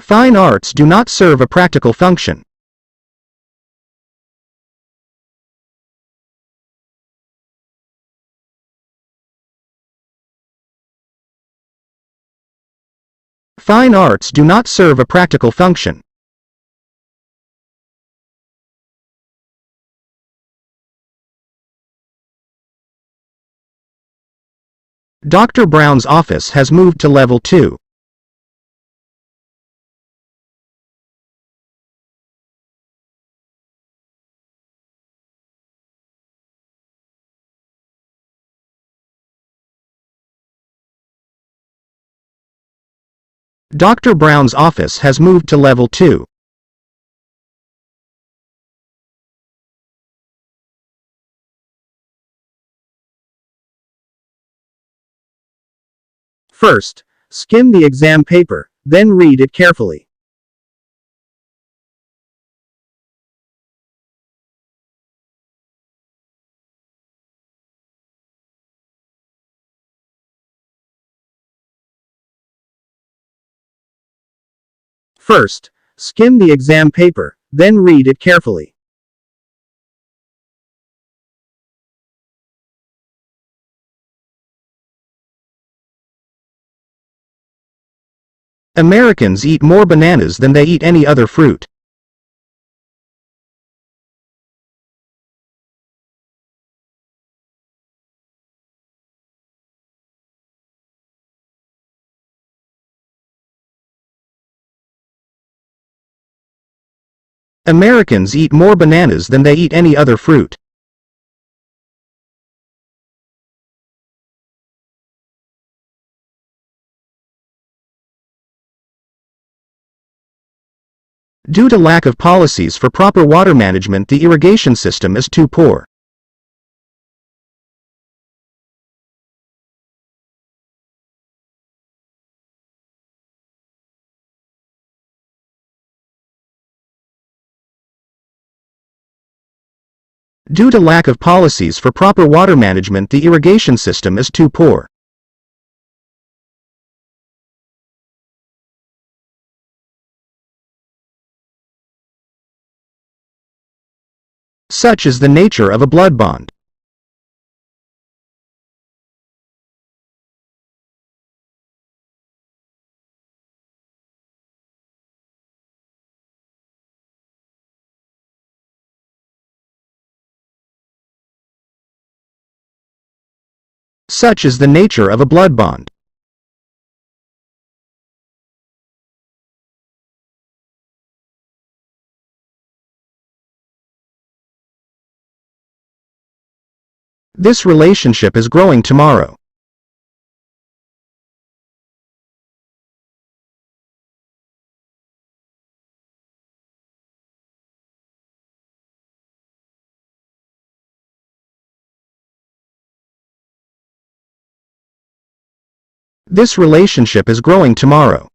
Fine arts do not serve a practical function. Fine arts do not serve a practical function. Dr. Brown's office has moved to level 2. Dr. Brown's office has moved to level 2. First, skim the exam paper, then read it carefully. First, skim the exam paper, then read it carefully. Americans eat more bananas than they eat any other fruit. Americans eat more bananas than they eat any other fruit. Due to lack of policies for proper water management, the irrigation system is too poor. Due to lack of policies for proper water management, the irrigation system is too poor. Such is the nature of a blood bond. Such is the nature of a blood bond. This relationship is growing tomorrow. This relationship is growing tomorrow.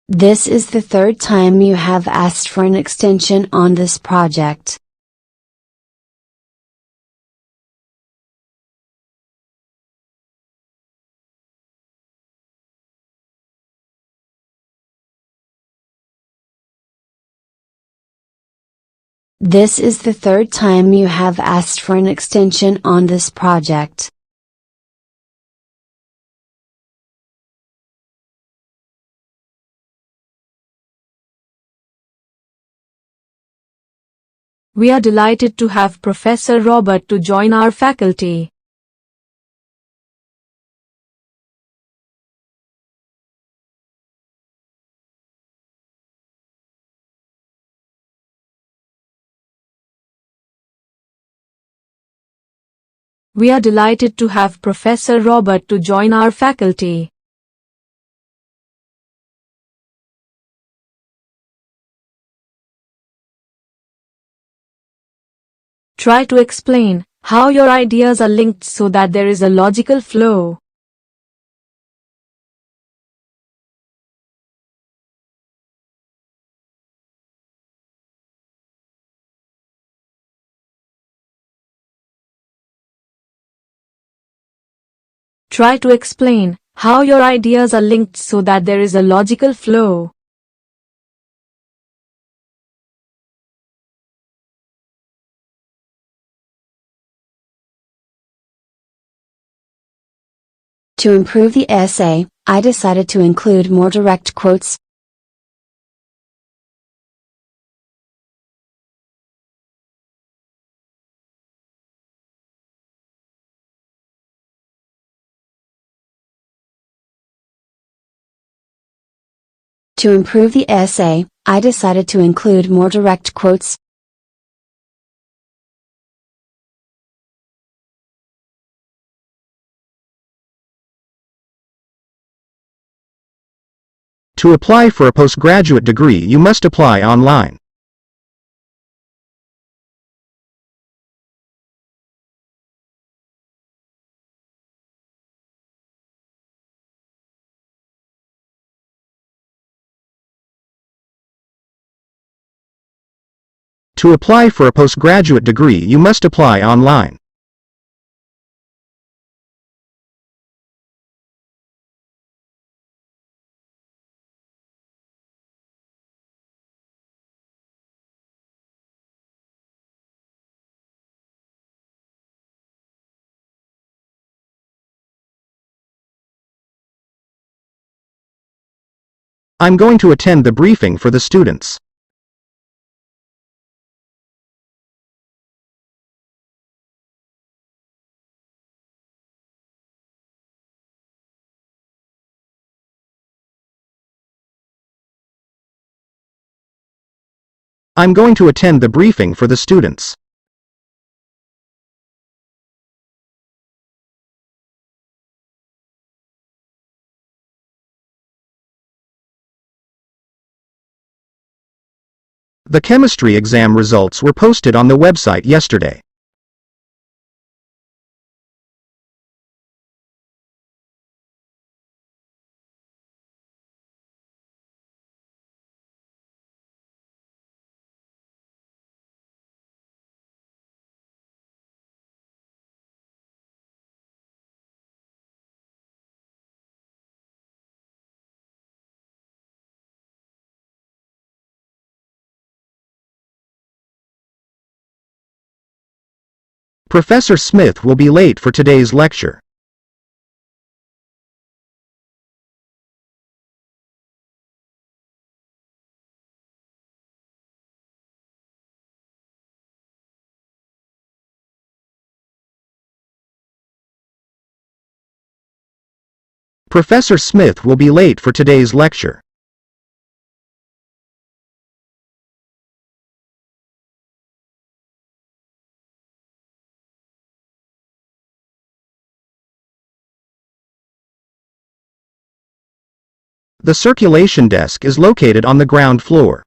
This is the third time you have asked for an extension on this project. This is the third time you have asked for an extension on this project. We are delighted to have Professor Robert to join our faculty. We are delighted to have Professor Robert to join our faculty. Try to explain how your ideas are linked so that there is a logical flow. Try to explain how your ideas are linked so that there is a logical flow. To improve the essay, I decided to include more direct quotes. To improve the essay, I decided to include more direct quotes. To apply for a postgraduate degree, you must apply online. To apply for a postgraduate degree, you must apply online. I'm going to attend the briefing for the students. I'm going to attend the briefing for the students. The chemistry exam results were posted on the website yesterday. Professor Smith will be late for today's lecture. Professor Smith will be late for today's lecture. The circulation desk is located on the ground floor.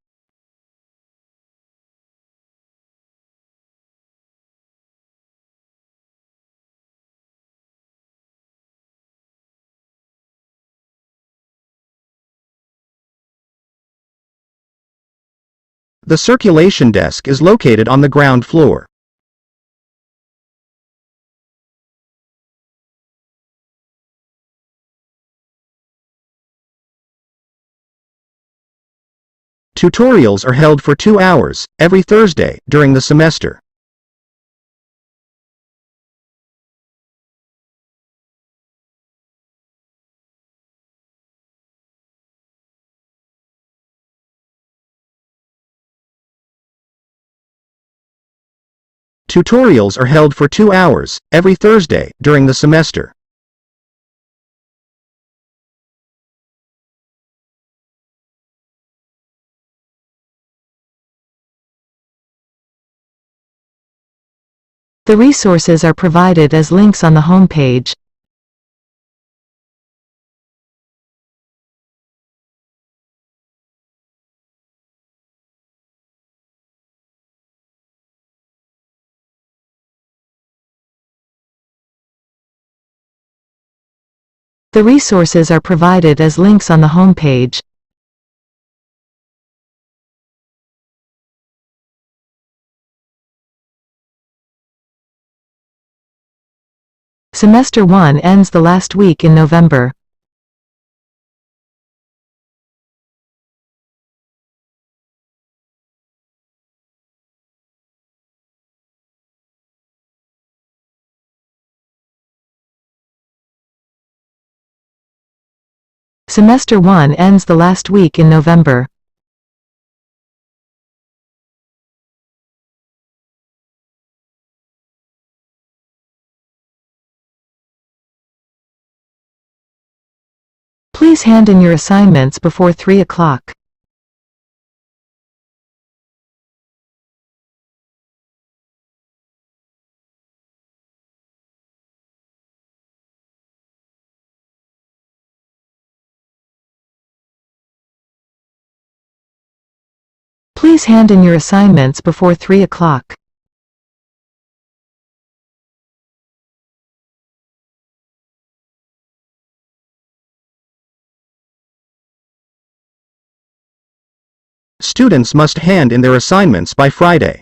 The circulation desk is located on the ground floor. Tutorials are held for 2 hours, every Thursday, during the semester. Tutorials are held for 2 hours, every Thursday, during the semester. The resources are provided as links on the home page. The resources are provided as links on the home page. Semester 1 ends the last week in November. Semester 1 ends the last week in November. Please hand in your assignments before 3 o'clock. Please hand in your assignments before 3 o'clock. Students must hand in their assignments by Friday.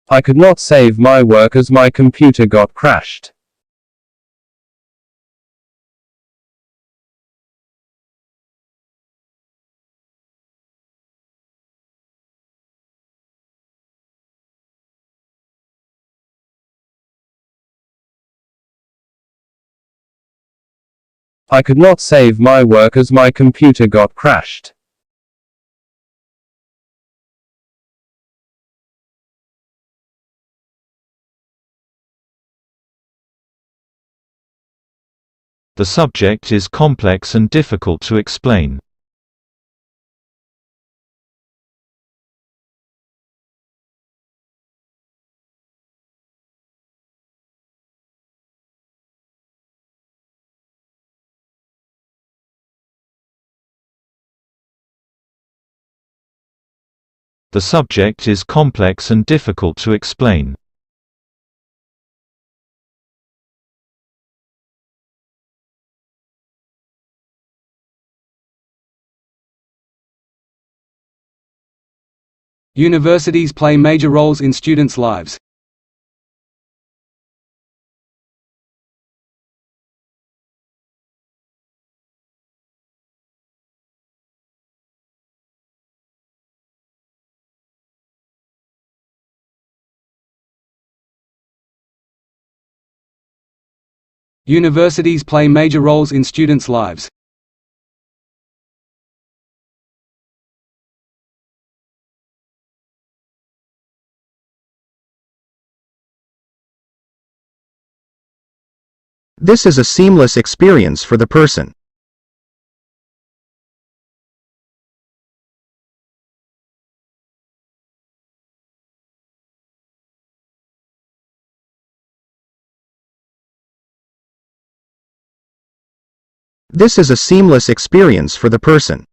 I could not save my work as my computer got crashed. I could not save my work as my computer got crashed. The subject is complex and difficult to explain. The subject is complex and difficult to explain. Universities play major roles in students' lives. Universities play major roles in students' lives. This is a seamless experience for the person. This is a seamless experience for the person.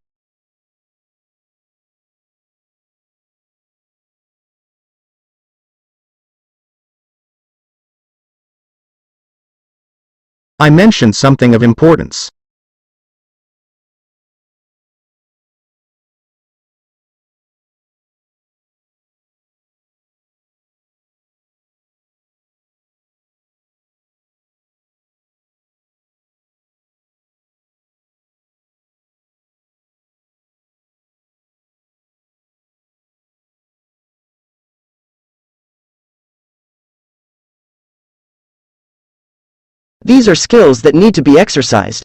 I mentioned something of importance. These are skills that need to be exercised.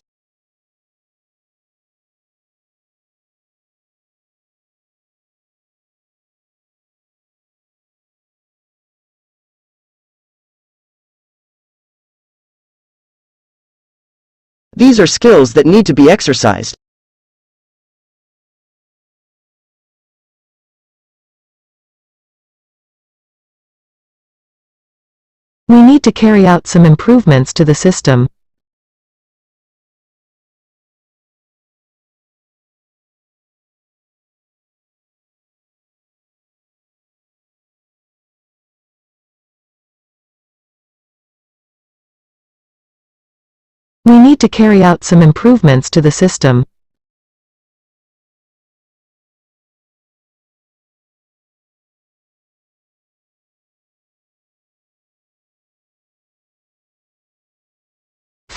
These are skills that need to be exercised. We need to carry out some improvements to the system. We need to carry out some improvements to the system.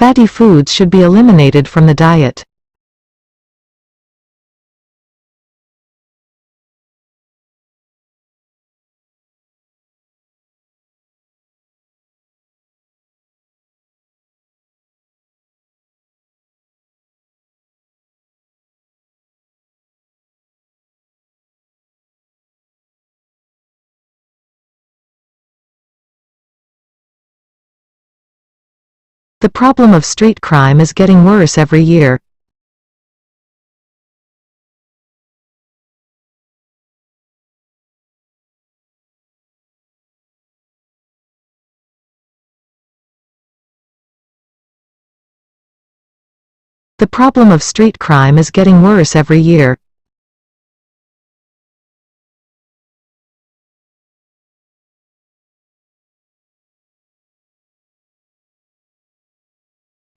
Fatty foods should be eliminated from the diet. The problem of street crime is getting worse every year. The problem of street crime is getting worse every year.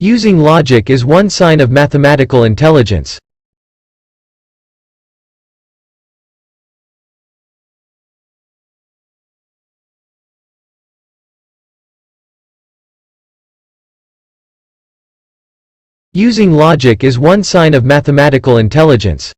Using logic is one sign of mathematical intelligence. Using logic is one sign of mathematical intelligence.